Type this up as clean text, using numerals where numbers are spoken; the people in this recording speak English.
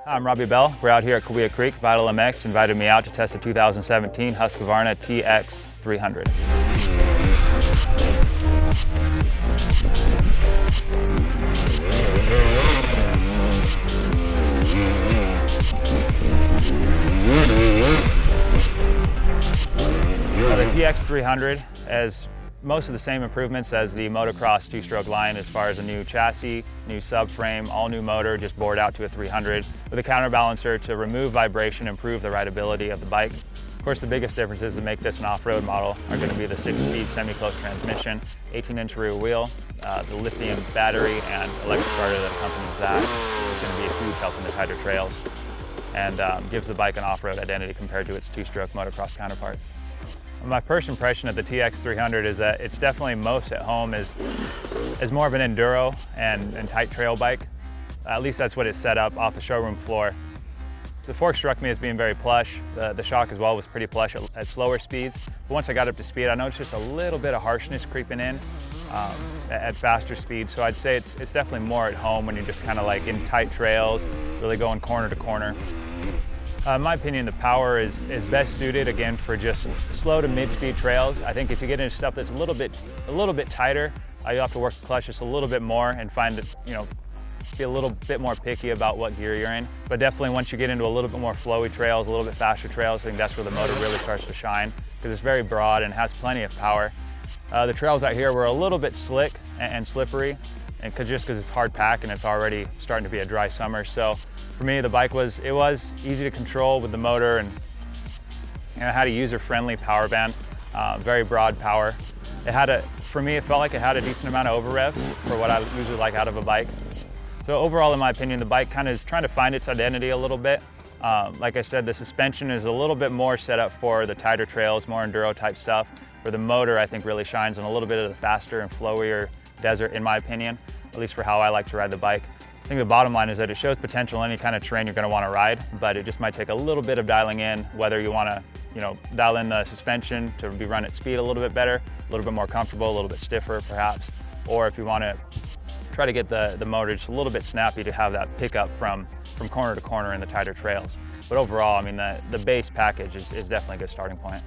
I'm Robbie Bell. We're out here at Kaweah Creek. Vital MX invited me out to test the 2017 Husqvarna TX 300. The TX 300 has most of the same improvements as the motocross two-stroke line as far as a new chassis, new subframe, all new motor, just bored out to a 300 with a counterbalancer to remove vibration, improve the rideability of the bike. Of course, the biggest differences that make this an off-road model are going to be the 6-speed semi-closed transmission, 18-inch rear wheel, the lithium battery and electric starter that accompanies that is going to be a huge help in the tighter trails and gives the bike an off-road identity compared to its two-stroke motocross counterparts. My first impression of the TX 300 is that it's definitely most at home as more of an enduro and tight trail bike. At least that's what it's set up off the showroom floor. The fork struck me as being very plush. The shock as well was pretty plush at slower speeds. But once I got up to speed, I noticed just a little bit of harshness creeping in at faster speeds. So I'd say it's definitely more at home when you're just kind of like in tight trails, really going corner to corner. In my opinion, the power is best suited again for just slow to mid-speed trails. I think if you get into stuff that's a little bit tighter, you have to work the clutch just a little bit more and find that, be a little bit more picky about what gear you're in. But definitely once you get into a little bit more flowy trails, a little bit faster trails, I think that's where the motor really starts to shine because it's very broad and has plenty of power. The trails out here were a little bit slick and slippery, and just because it's hard pack and it's already starting to be a dry summer. So for me, the bike was easy to control with the motor, and it had a user-friendly power band, very broad power. For me, it felt like it had a decent amount of over rev for what I usually like out of a bike. So overall, in my opinion, the bike kind of is trying to find its identity a little bit. Like I said, the suspension is a little bit more set up for the tighter trails, more enduro type stuff, where the motor I think really shines on a little bit of the faster and flowier desert, in my opinion, at least for how I like to ride the bike. I think the bottom line is that it shows potential in any kind of terrain you're going to want to ride, but it just might take a little bit of dialing in, whether you want to, dial in the suspension to be run at speed a little bit better, a little bit more comfortable, a little bit stiffer perhaps, or if you want to try to get the motor just a little bit snappy to have that pickup from corner to corner in the tighter trails. But overall, I mean, the base package is definitely a good starting point.